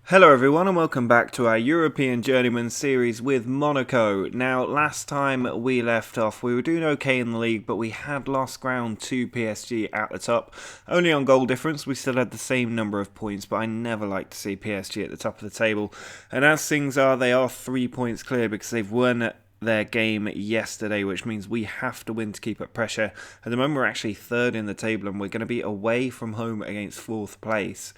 Hello everyone and welcome back to our European Journeyman series with Monaco. Now last time we left off we were doing okay in the league, but we had lost ground to PSG at the top. Only on goal difference, we still had the same number of points, but I never like to see PSG at the top of the table. And as things are, they are 3 points clear because they've won their game yesterday, which means we have to win to keep up pressure. At the moment we're actually third in the table and we're going to be away from home against fourth place.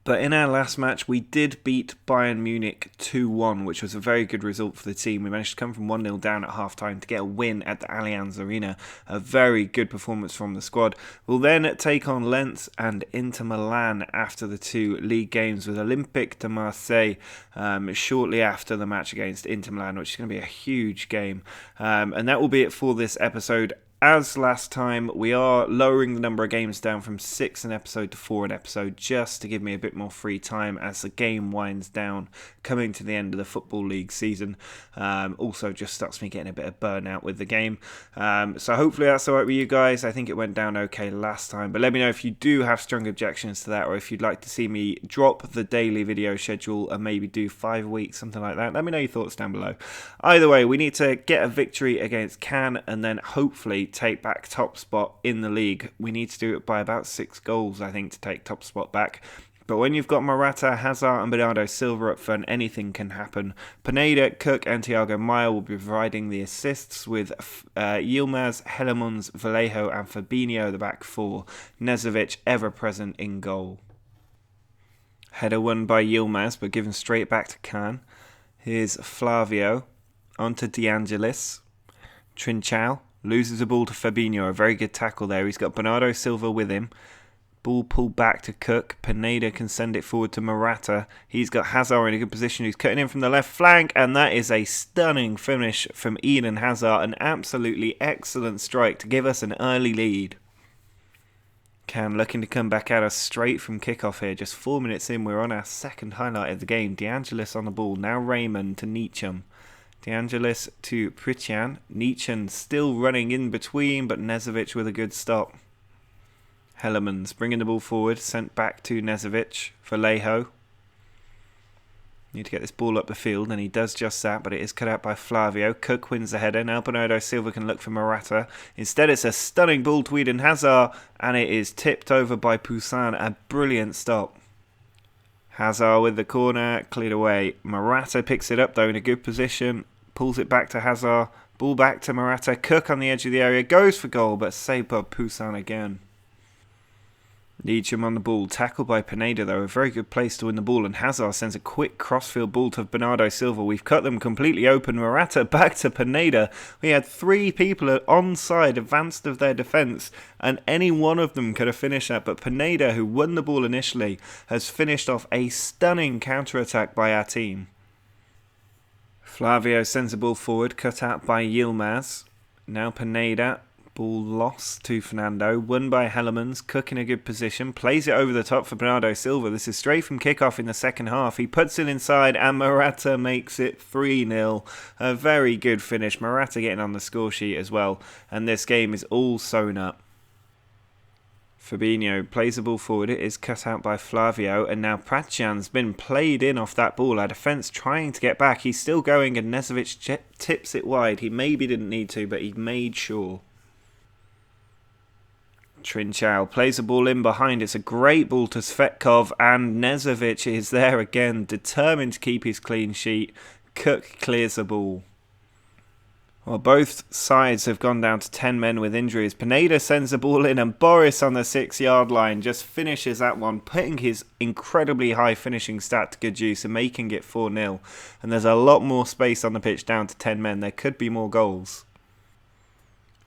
But in our last match, we did beat Bayern Munich 2-1, which was a very good result for the team. We managed to come from 1-0 down at half-time to get a win at the Allianz Arena. A very good performance from the squad. We'll then take on Lens and Inter Milan after the two league games with Olympique de Marseille shortly after the match against Inter Milan, which is going to be a huge game. And that will be it for this episode. As last time, we are lowering the number of games down from 6 an episode to 4 an episode, just to give me a bit more free time as the game winds down, coming to the end of the Football League season. Also just stops me getting a bit of burnout with the game. So hopefully that's alright with you guys. I think it went down okay last time, but let me know if you do have strong objections to that, or if you'd like to see me drop the daily video schedule and maybe do 5 weeks, something like that. Let me know your thoughts down below. Either way, we need to get a victory against Cannes and then hopefully take back top spot in the league. We need to do it by about 6 goals, I think, to take top spot back. But when you've got Morata, Hazard and Bernardo Silva up front, anything can happen. Pineda, Cook and Thiago Maia will be providing the assists with Yilmaz, Hellemans, Vallejo and Fabinho the back four. Nezovic ever present in goal. Header won by Yilmaz but given straight back to Can. Here's Flavio. On to De Angelis. Trincao loses the ball to Fabinho. A very good tackle there. He's got Bernardo Silva with him. Ball pulled back to Cook. Pineda can send it forward to Morata. He's got Hazard in a good position. He's cutting in from the left flank. And that is a stunning finish from Eden Hazard. An absolutely excellent strike to give us an early lead. Can looking to come back at us straight from kickoff here. Just 4 minutes in, we're on our second highlight of the game. De Angelis on the ball. Now Raymond to Nietzsche. De Angelis to Prityan. Nietzsche still running in between, but Nezovic with a good stop. Hellemans bringing the ball forward, sent back to Nezovic. Vallejo. Need to get this ball up the field, and he does just that, but it is cut out by Flavio. Cook wins the header. Now Bernardo Silva can look for Morata. Instead, it's a stunning ball to Eden Hazard, and it is tipped over by Poussin. A brilliant stop. Hazard with the corner, cleared away. Morata picks it up though in a good position, pulls it back to Hazard, ball back to Morata. Cook on the edge of the area, goes for goal, but saved by Poussin again. Leacham on the ball, tackled by Pineda though, a very good place to win the ball, and Hazard sends a quick crossfield ball to Bernardo Silva. We've cut them completely open. Morata back to Pineda. We had 3 people onside, advanced of their defence, and any one of them could have finished that, but Pineda, who won the ball initially, has finished off a stunning counter-attack by our team. Flavio sends the ball forward, cut out by Yilmaz. Now Pineda. Ball lost to Fernando, won by Hellemans. Cook in a good position, plays it over the top for Bernardo Silva. This is straight from kickoff in the second half. He puts it inside and Morata makes it 3-0. A very good finish. Morata getting on the score sheet as well. And this game is all sewn up. Fabinho plays the ball forward. It is cut out by Flavio. And now Pratjan's been played in off that ball. Our defence trying to get back. He's still going and Nezovic tips it wide. He maybe didn't need to, but he made sure. Trincao plays the ball in behind. It's a great ball to Svetkov, and Nezovic is there again, determined to keep his clean sheet. Cook clears the ball. Well, both sides have gone down to 10 men with injuries. Pineda sends the ball in, and Boris on the 6-yard line just finishes that one, putting his incredibly high finishing stat to good use and making it 4-0. And there's a lot more space on the pitch down to 10 men. There could be more goals.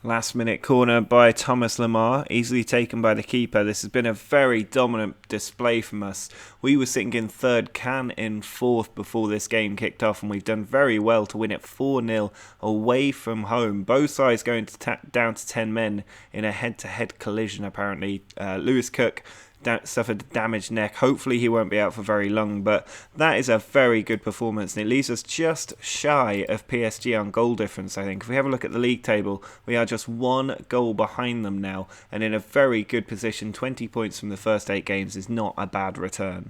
Last minute corner by Thomas Lemar, easily taken by the keeper. This has been a very dominant display from us. We were sitting in third, Can in fourth before this game kicked off, and we've done very well to win it 4-0 away from home. Both sides going down to 10 men in a head-to-head collision apparently. Lewis Cook suffered a damaged neck. Hopefully he won't be out for very long, but that is a very good performance, and it leaves us just shy of PSG on goal difference, I think. If we have a look at the league table, we are just 1 goal behind them now, and in a very good position. 20 points from the first 8 games is not a bad return.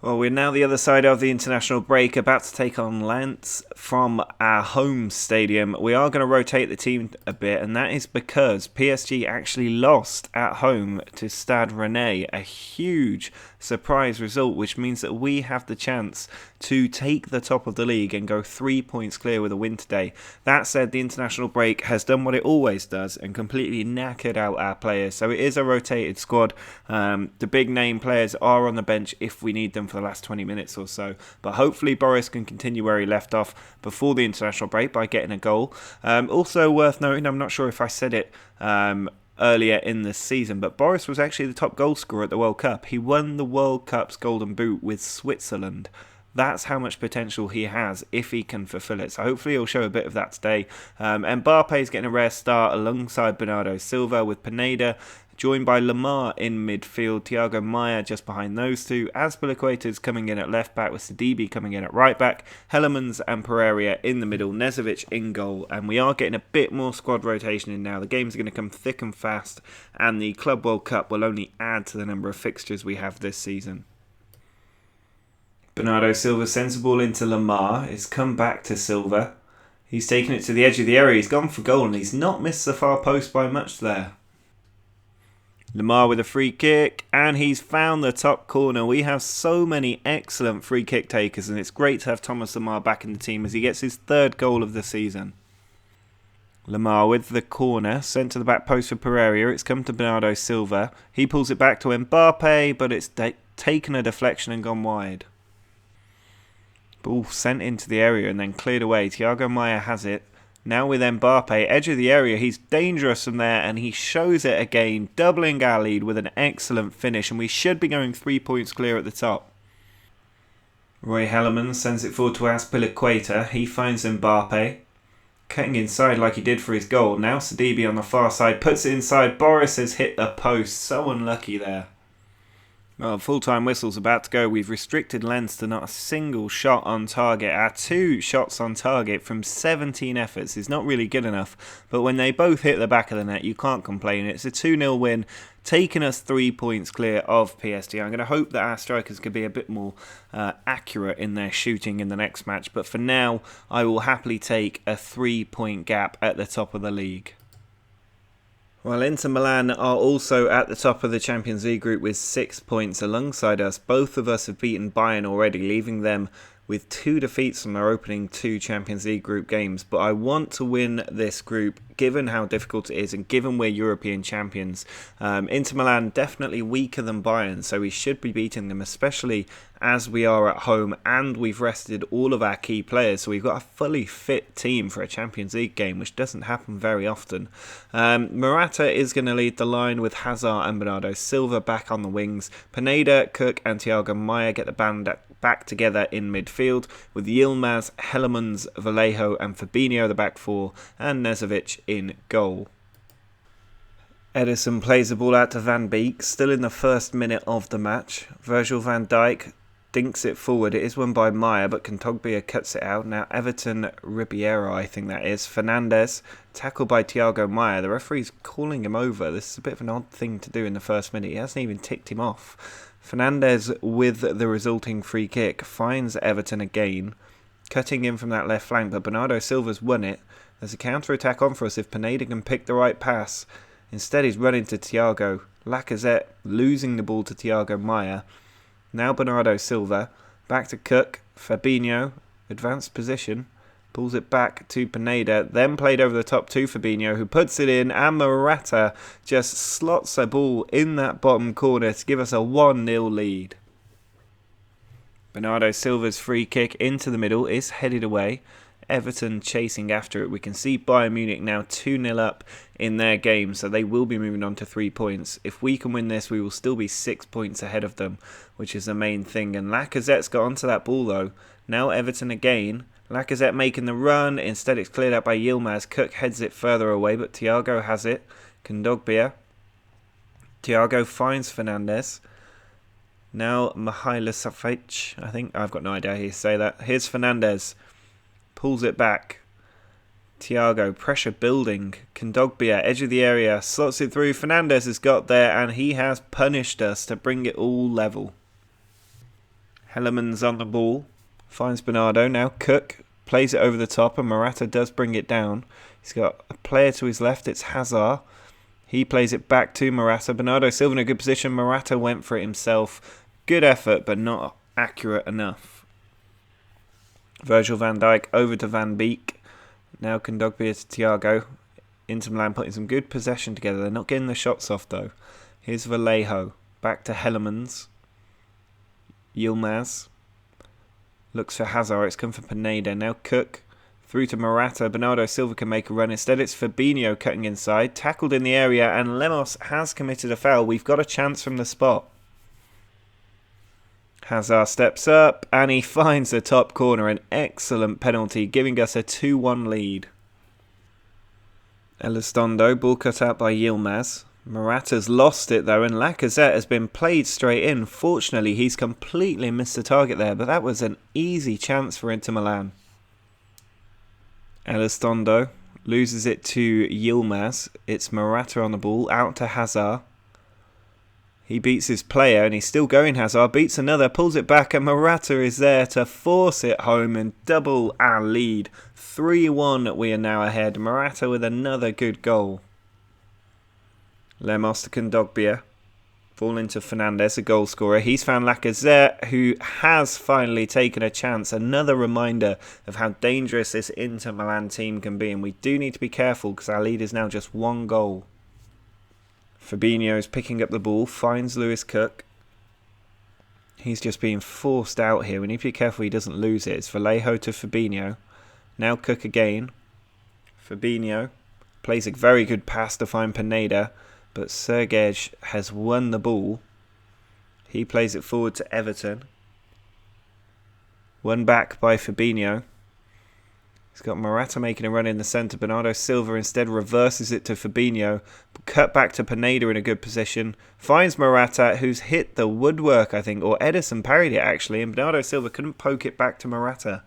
Well, we're now the other side of the international break, about to take on Lens from our home stadium. We are going to rotate the team a bit, and that is because PSG actually lost at home to Stade Rennais, a huge surprise result, which means that we have the chance to take the top of the league and go 3 points clear with a win today. That said, the international break has done what it always does and completely knackered out our players, so it is a rotated squad. The big name players are on the bench if we need them for the last 20 minutes or so, but hopefully Boris can continue where he left off before the international break by getting a goal. Also worth noting, I'm not sure if I said it earlier in the season, but Boris was actually the top goal scorer at the World Cup. He won the World Cup's Golden Boot with Switzerland. That's how much potential he has if he can fulfill it. So hopefully he'll show a bit of that today. Mbappé's getting a rare start alongside Bernardo Silva, with Pineda joined by Lamar in midfield, Thiago Maia just behind those two. Azpilicueta's coming in at left back, with Sidibe coming in at right back. Hellemans and Pereira in the middle, Nezovic in goal. And we are getting a bit more squad rotation in now. The games are going to come thick and fast, and the Club World Cup will only add to the number of fixtures we have this season. Bernardo Silva sends the ball into Lamar. It's come back to Silva. He's taken it to the edge of the area. He's gone for goal, and he's not missed the far post by much there. Lamar with a free kick, and he's found the top corner. We have so many excellent free kick takers, and it's great to have Thomas Lamar back in the team as he gets his third goal of the season. Lamar with the corner, sent to the back post for Pereira. It's come to Bernardo Silva. He pulls it back to Mbappé, but it's taken a deflection and gone wide. Ball sent into the area and then cleared away. Thiago Maia has it. Now with Mbappé, edge of the area, he's dangerous from there, and he shows it again, doubling our lead with an excellent finish, and we should be going 3 points clear at the top. Roy Hellemans sends it forward to Azpilicueta. He finds Mbappé, cutting inside like he did for his goal. Now Sidibe on the far side puts it inside. Boris has hit the post, so unlucky there. Well, full-time whistle's about to go. We've restricted Lens to not a single shot on target. Our 2 shots on target from 17 efforts is not really good enough, but when they both hit the back of the net, you can't complain. It's a 2-0 win, taking us 3 points clear of PSG. I'm going to hope that our strikers could be a bit more accurate in their shooting in the next match, but for now, I will happily take a 3-point gap at the top of the league. While Inter Milan are also at the top of the Champions League group with 6 points alongside us. Both of us have beaten Bayern already, leaving them with 2 defeats from their opening 2 Champions League group games. But I want to win this group, given how difficult it is and given we're European champions. Inter Milan definitely weaker than Bayern, so we should be beating them, especially as we are at home and we've rested all of our key players. So we've got a fully fit team for a Champions League game, which doesn't happen very often. Morata is going to lead the line with Hazard and Bernardo Silva back on the wings. Pineda, Cook and Thiago Maia get the band back together in midfield, with Yilmaz, Hellemans, Vallejo and Fabinho the back 4, and Nezovic in goal. Ederson plays the ball out to Van Beek, still in the first minute of the match. Virgil van Dijk dinks it forward. It is won by Maia, but Kondogbia cuts it out. Now Everton Ribeiro, I think that is. Fernandes, tackled by Thiago Maia. The referee's calling him over. This is a bit of an odd thing to do in the first minute. He hasn't even ticked him off. Fernandes, with the resulting free kick, finds Everton again, cutting in from that left flank, but Bernardo Silva's won it. There's a counter-attack on for us if Pineda can pick the right pass. Instead, he's running to Thiago. Lacazette losing the ball to Thiago Maia. Now Bernardo Silva, back to Cook, Fabinho, advanced position, pulls it back to Pineda, then played over the top to Fabinho, who puts it in, and Morata just slots a ball in that bottom corner to give us a 1-0 lead. Bernardo Silva's free kick into the middle is headed away. Everton chasing after it. We can see Bayern Munich now 2-0 up in their game, so they will be moving on to 3 points. If we can win this, we will still be 6 points ahead of them, which is the main thing. And Lacazette's got onto that ball though. Now Everton again. Lacazette making the run. Instead it's cleared out by Yilmaz. Cook heads it further away, but Thiago has it. Kondogbia. Thiago finds Fernandes. Now Mihailovic, I think. I've got no idea how you say that. Here's Fernandes. Pulls it back. Thiago, pressure building. Kondogbia, edge of the area, slots it through. Fernandes has got there and he has punished us to bring it all level. Hellemans on the ball. Finds Bernardo. Now Cook plays it over the top and Morata does bring it down. He's got a player to his left. It's Hazard. He plays it back to Morata. Bernardo Silva in a good position. Morata went for it himself. Good effort, but not accurate enough. Virgil van Dijk over to Van Beek. Now Kondogbia to Thiago. Inter Milan putting some good possession together. They're not getting the shots off though. Here's Vallejo. Back to Hellemans. Yilmaz. Looks for Hazard. It's come for Pineda. Now Cook. Through to Morata. Bernardo Silva can make a run. Instead it's Fabinho cutting inside. Tackled in the area and Lemos has committed a foul. We've got a chance from the spot. Hazard steps up and he finds the top corner. An excellent penalty, giving us a 2-1 lead. Elizondo, ball cut out by Yilmaz. Morata's lost it though, and Lacazette has been played straight in. Fortunately, he's completely missed the target there, but that was an easy chance for Inter Milan. Elizondo loses it to Yilmaz. It's Morata on the ball, out to Hazard. He beats his player and he's still going. Hazard beats another, pulls it back, and Morata is there to force it home and double our lead. 3-1 we are now ahead. Morata with another good goal. Lemos to Kondogbia. Ball into Fernandes, a goal scorer. He's found Lacazette, who has finally taken a chance. Another reminder of how dangerous this Inter Milan team can be. And we do need to be careful because our lead is now just one goal. Fabinho is picking up the ball, finds Lewis Cook. He's just being forced out here. We need to be careful he doesn't lose it. It's Vallejo to Fabinho. Now Cook again. Fabinho plays a very good pass to find Pineda, but Sergej has won the ball. He plays it forward to Everton. Won back by Fabinho. He's got Morata making a run in the centre. Bernardo Silva instead reverses it to Fabinho. Cut back to Pineda in a good position. Finds Morata, who's hit the woodwork, I think. Or Edison parried it, actually. And Bernardo Silva couldn't poke it back to Morata.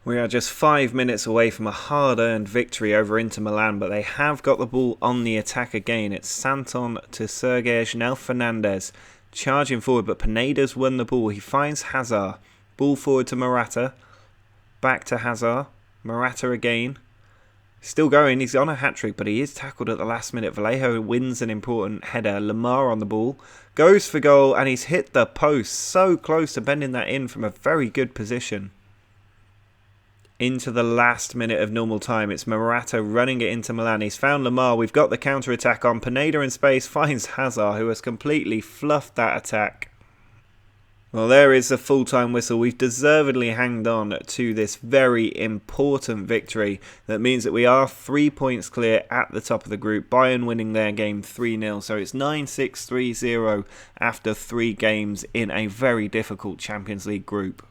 We are just 5 minutes away from a hard-earned victory over Inter Milan. But they have got the ball on the attack again. It's Santon to Sergej. Now Fernandes. Charging forward, but Pineda's won the ball. He finds Hazard. Ball forward to Morata. Back to Hazard. Morata again. Still going. He's on a hat-trick, but he is tackled at the last minute. Vallejo wins an important header. Lamar on the ball. Goes for goal, and he's hit the post. So close to bending that in from a very good position. Into the last minute of normal time. It's Morata running it into Milan. He's found Lamar. We've got the counter-attack on. Pineda in space finds Hazard, who has completely fluffed that attack. Well, there is the full-time whistle. We've deservedly hanged on to this very important victory. That means that we are 3 points clear at the top of the group. Bayern winning their game 3-0. So it's 9-6, 3-0 after 3 games in a very difficult Champions League group.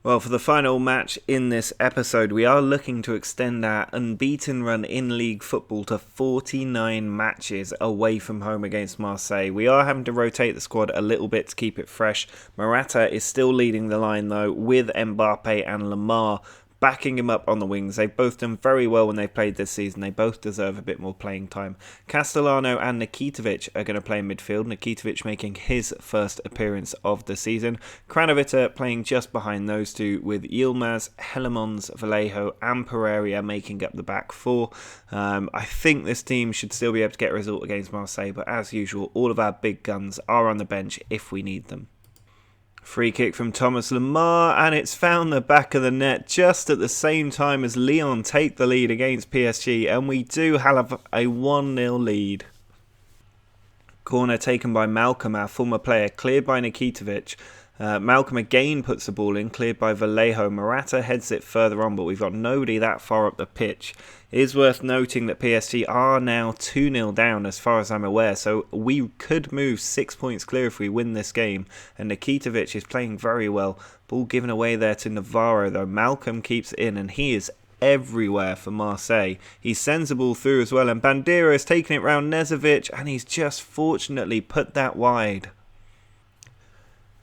Well, for the final match in this episode, we are looking to extend our unbeaten run in league football to 49 matches away from home against Marseille. We are having to rotate the squad a little bit to keep it fresh. Morata is still leading the line though, with Mbappe and Lamar backing him up on the wings. They've both done very well when they've played this season. They both deserve a bit more playing time. Castellano and Nikitovic are going to play in midfield. Nikitovic making his first appearance of the season. Kranovita playing just behind those two, with Yilmaz, Hellemans, Vallejo and Pereira making up the back four. I think this team should still be able to get a result against Marseille, but as usual, all of our big guns are on the bench if we need them. Free kick from Thomas Lemar, and it's found the back of the net just at the same time as Lyon take the lead against PSG, and we do have a 1-0 lead. Corner taken by Malcolm, our former player, cleared by Nikitovic. Malcolm again puts the ball in, cleared by Vallejo. Morata heads it further on, but we've got nobody that far up the pitch. It is worth noting that PSG are now 2-0 down as far as I'm aware, so we could move 6 points clear if we win this game. And Nikitovic is playing very well. Ball given away there to Navarro though. Malcolm keeps it in, and he is everywhere for Marseille. He sends the ball through as well, and Bandera is taking it round Nezovic, and he's just fortunately put that wide.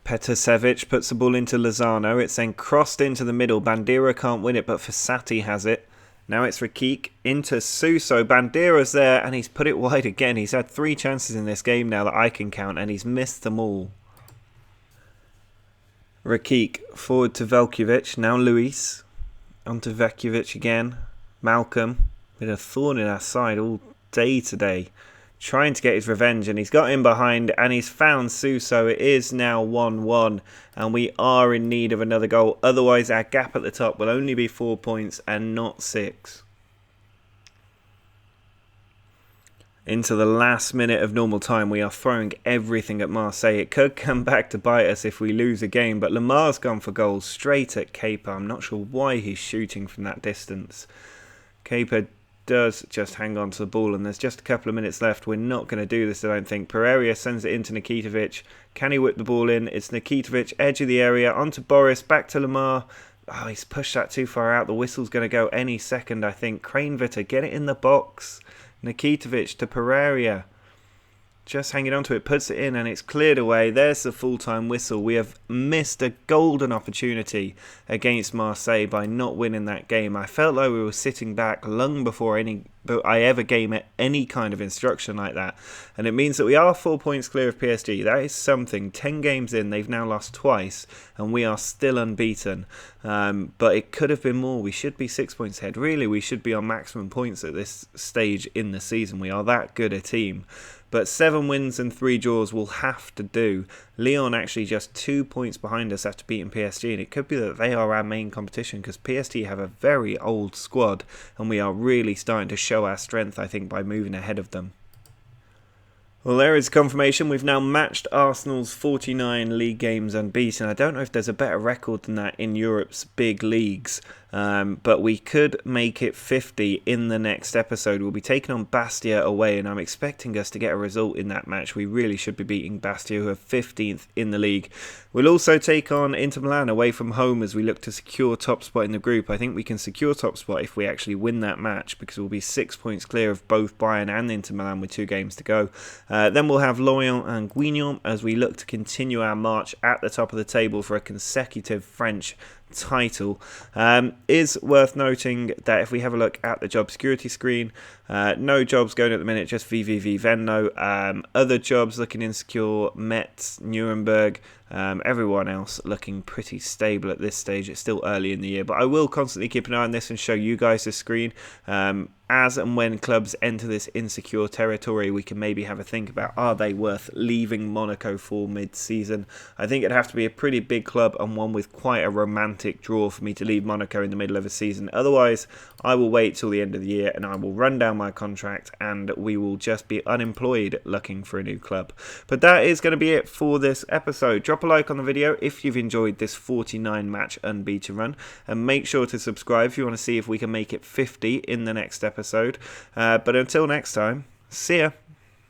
Petarsevic puts the ball into Lozano. It's then crossed into the middle. Bandera can't win it, but Fossati has it. Now it's Rakik into Suso. Bandera's there, and he's put it wide again. He's had 3 chances in this game now that I can count, and he's missed them all. Rakik forward to Velkovic, now Luis, onto Vekovic again, Malcolm, with a thorn in our side all day today, trying to get his revenge, and he's got in behind and he's found Suso. It is now 1-1 and we are in need of another goal, otherwise our gap at the top will only be 4 points and not 6. Into the last minute of normal time, we are throwing everything at Marseille. It could come back to bite us if we lose a game, but Lamar's gone for goals straight at Kepa. I'm not sure why he's shooting from that distance. Kepa does just hang on to the ball, and there's just a couple of minutes left. We're not going to do this, I don't think. Pereira sends it into Nikitovic. Can he whip the ball in? It's Nikitovic, edge of the area, onto Boris, back to Lamar. Oh, he's pushed that too far out. The whistle's going to go any second, I think. Kranjvitter, get it in the box. Nikitovic to Pereira, just hanging on to it, puts it in and it's cleared away. There's the full-time whistle. We have missed a golden opportunity against Marseille by not winning that game. I felt like we were sitting back long before I ever gave it any kind of instruction like that, and it means that we are 4 points clear of PSG. That is something. 10 games in, they've now lost twice and we are still unbeaten, but it could have been more. We should be 6 points ahead. Really, we should be on maximum points at this stage in the season. We are that good a team, but 7 wins and 3 draws will have to do. Lyon actually just 2 points behind us after beating PSG, and it could be that they are our main competition because PSG have a very old squad and we are really starting to show our strength, I think, by moving ahead of them. Well, there is confirmation. We've now matched Arsenal's 49 league games unbeaten. I don't know if there's a better record than that in Europe's big leagues, but we could make it 50 in the next episode. We'll be taking on Bastia away, and I'm expecting us to get a result in that match. We really should be beating Bastia, who are 15th in the league. We'll also take on Inter Milan away from home as we look to secure top spot in the group. I think we can secure top spot if we actually win that match, because we'll be 6 points clear of both Bayern and Inter Milan with 2 games to go. Then we'll have Lorient and Guignon as we look to continue our march at the top of the table for a consecutive French title. Is worth noting that if we have a look at the job security screen, no jobs going at the minute, just VVV Venlo. Other jobs looking insecure, Metz, Nuremberg, everyone else looking pretty stable at this stage. It's still early in the year, but I will constantly keep an eye on this and show you guys the screen. As and when clubs enter this insecure territory, we can maybe have a think about, are they worth leaving Monaco for mid-season? I think it'd have to be a pretty big club and one with quite a romantic draw for me to leave Monaco in the middle of a season. Otherwise, I will wait till the end of the year and I will run down my contract and we will just be unemployed looking for a new club. But that is going to be it for this episode. Drop a like on the video if you've enjoyed this 49 match unbeaten run, and make sure to subscribe if you want to see if we can make it 50 in the next episode. But until next time, see ya.